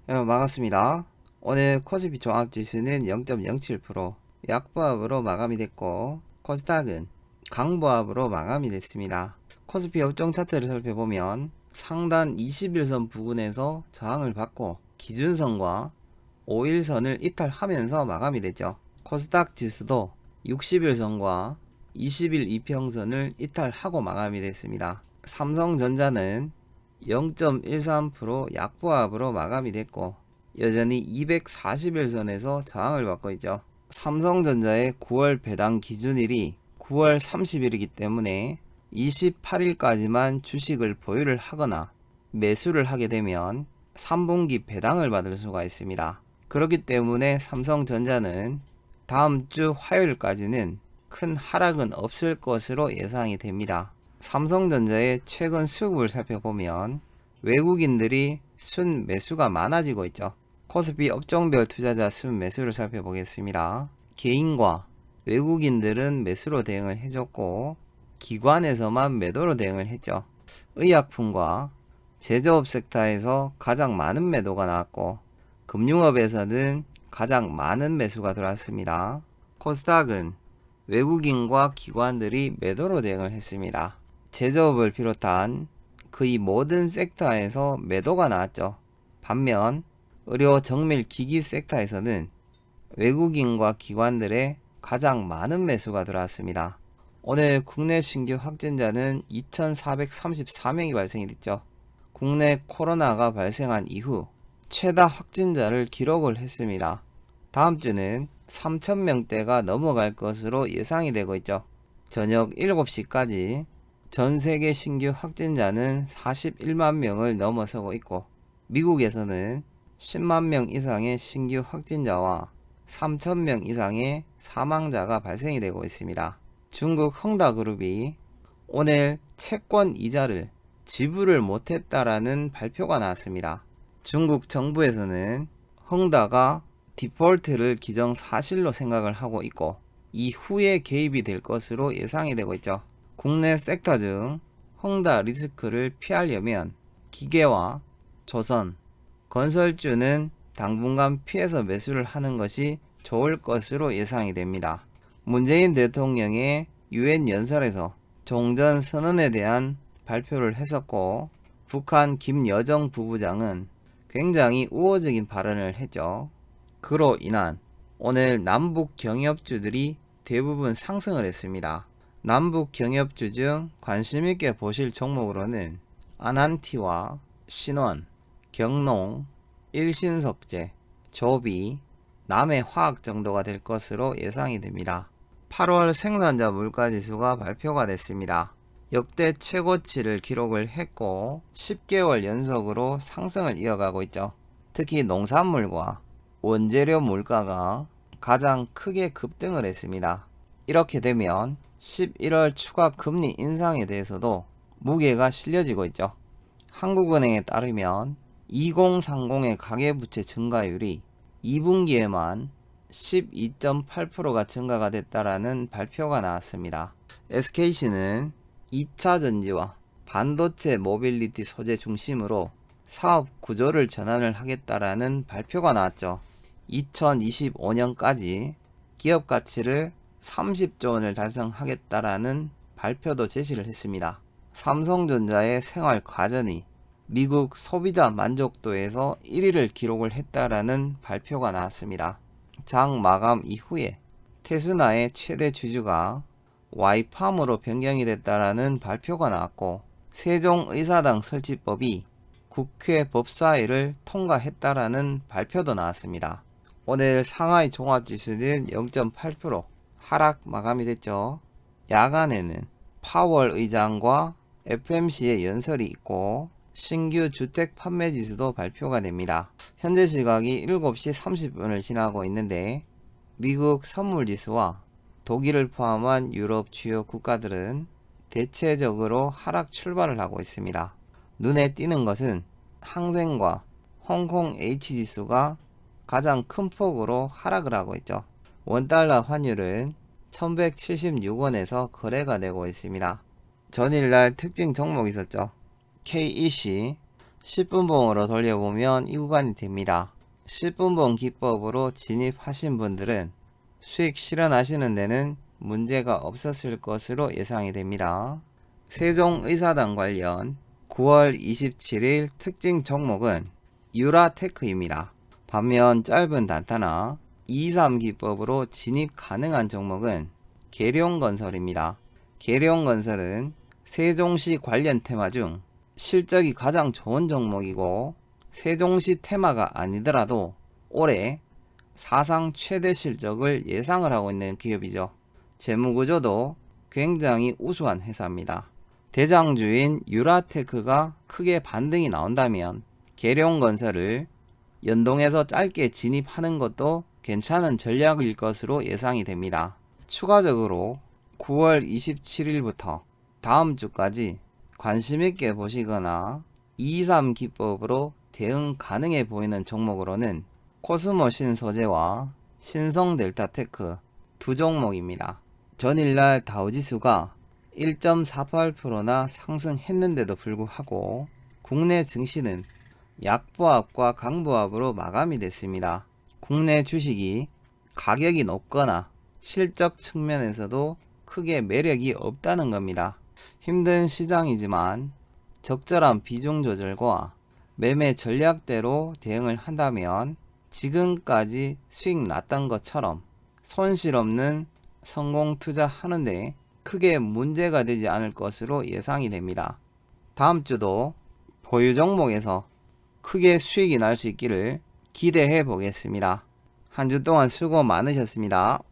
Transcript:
여러분 반갑습니다. 오늘 코스피 종합지수는 0.07% 약보합으로 마감이 됐고 코스닥은 강보합으로 마감이 됐습니다. 코스피 업종 차트를 살펴보면 상단 21선 부근에서 저항을 받고 기준선과 5일선을 이탈하면서 마감이 됐죠. 코스닥 지수도 60일선과 20일 이평선을 이탈하고 마감이 됐습니다. 삼성전자는 0.13% 약보합으로 마감이 됐고 여전히 241선에서 저항을 받고 있죠. 삼성전자의 9월 배당 기준일이 9월 30일이기 때문에 28일까지만 주식을 보유를 하거나 매수를 하게 되면 3분기 배당을 받을 수가 있습니다. 그렇기 때문에 삼성전자는 다음 주 화요일까지는 큰 하락은 없을 것으로 예상이 됩니다. 삼성전자의 최근 수급을 살펴보면 외국인들이 순 매수가 많아지고 있죠. 코스피 업종별 투자자 순 매수를 살펴보겠습니다. 개인과 외국인들은 매수로 대응을 해줬고 기관에서만 매도로 대응을 했죠. 의약품과 제조업 섹터에서 가장 많은 매도가 나왔고 금융업에서는 가장 많은 매수가 들어왔습니다. 코스닥은 외국인과 기관들이 매도로 대응을 했습니다. 제조업을 비롯한 거의 모든 섹터에서 매도가 나왔죠. 반면 의료 정밀 기기 섹터에서는 외국인과 기관들의 가장 많은 매수가 들어왔습니다. 오늘 국내 신규 확진자는 2,434명이 발생이 됐죠. 국내 코로나가 발생한 이후 최다 확진자를 기록을 했습니다. 다음 주는 3,000명대가 넘어갈 것으로 예상이 되고 있죠. 저녁 7시까지 전 세계 신규 확진자는 41만 명을 넘어서고 있고 미국에서는 10만 명 이상의 신규 확진자와 3,000명 이상의 사망자가 발생이 되고 있습니다. 중국 헝다그룹이 오늘 채권 이자를 지불을 못했다라는 발표가 나왔습니다. 중국 정부에서는 헝다가 디폴트를 기정사실로 생각을 하고 있고 이후에 개입이 될 것으로 예상이 되고 있죠. 국내 섹터 중 헝다 리스크를 피하려면 기계와 조선, 건설주는 당분간 피해서 매수를 하는 것이 좋을 것으로 예상이 됩니다. 문재인 대통령의 유엔 연설에서 종전 선언에 대한 발표를 했었고 북한 김여정 부부장은 굉장히 우호적인 발언을 했죠. 그로 인한 오늘 남북 경협주들이 대부분 상승을 했습니다. 남북 경협주 중 관심있게 보실 종목으로는 아난티와 신원, 경농, 일신석재, 조비, 남해화학 정도가 될 것으로 예상이 됩니다. 8월 생산자 물가지수가 발표가 됐습니다. 역대 최고치를 기록을 했고 10개월 연속으로 상승을 이어가고 있죠. 특히 농산물과 원재료 물가가 가장 크게 급등을 했습니다. 이렇게 되면 11월 추가 금리 인상에 대해서도 무게가 실려지고 있죠. 한국은행에 따르면 2030의 가계부채 증가율이 2분기에만 12.8%가 증가가 됐다라는 발표가 나왔습니다. SKC는 2차 전지와 반도체 모빌리티 소재 중심으로 사업 구조를 전환을 하겠다라는 발표가 나왔죠. 2025년까지 기업 가치를 30조 원을 달성하겠다라는 발표도 제시를 했습니다. 삼성전자의 생활 가전이 미국 소비자 만족도에서 1위를 기록을 했다라는 발표가 나왔습니다. 장 마감 이후에 테스나의 최대 주주가 와이팜으로 변경이 됐다라는 발표가 나왔고 세종의사당 설치법이 국회 법사위를 통과했다라는 발표도 나왔습니다. 오늘 상하이 종합지수는 0.8% 하락 마감이 됐죠. 야간에는 파월 의장과 FMC의 연설이 있고 신규 주택 판매 지수도 발표가 됩니다. 현재 시각이 7시 30분을 지나고 있는데 미국 선물 지수와 독일을 포함한 유럽 주요 국가들은 대체적으로 하락 출발을 하고 있습니다. 눈에 띄는 것은 항생과 홍콩 H지수가 가장 큰 폭으로 하락을 하고 있죠. 원달러 환율은 1176원에서 거래가 되고 있습니다. 전일날 특징 종목이 있었죠. KEC 10분봉으로 돌려보면 이 구간이 됩니다. 10분봉 기법으로 진입하신 분들은 수익 실현하시는 데는 문제가 없었을 것으로 예상이 됩니다. 세종의사당 관련 9월 27일 특징 종목은 유라테크입니다. 반면 짧은 단타나 2-3기법으로 진입 가능한 종목은 계룡건설입니다. 계룡건설은 세종시 관련 테마 중 실적이 가장 좋은 종목이고, 세종시 테마가 아니더라도 올해 사상 최대 실적을 예상을 하고 있는 기업이죠. 재무구조도 굉장히 우수한 회사입니다. 대장주인 유라테크가 크게 반등이 나온다면 계룡건설을 연동해서 짧게 진입하는 것도 괜찮은 전략일 것으로 예상이 됩니다. 추가적으로 9월 27일부터 다음 주까지 관심있게 보시거나 2-3기법으로 대응 가능해 보이는 종목으로는 코스모 신소재와 신성델타테크 두 종목입니다. 전일날 다우지수가 1.48%나 상승했는데도 불구하고 국내 증시는 약보합과 강보합으로 마감이 됐습니다. 국내 주식이 가격이 높거나 실적 측면에서도 크게 매력이 없다는 겁니다. 힘든 시장이지만 적절한 비중 조절과 매매 전략대로 대응을 한다면 지금까지 수익 났던 것처럼 손실 없는 성공 투자하는데 크게 문제가 되지 않을 것으로 예상이 됩니다. 다음 주도 보유 종목에서 크게 수익이 날 수 있기를 기대해 보겠습니다. 한 주 동안 수고 많으셨습니다.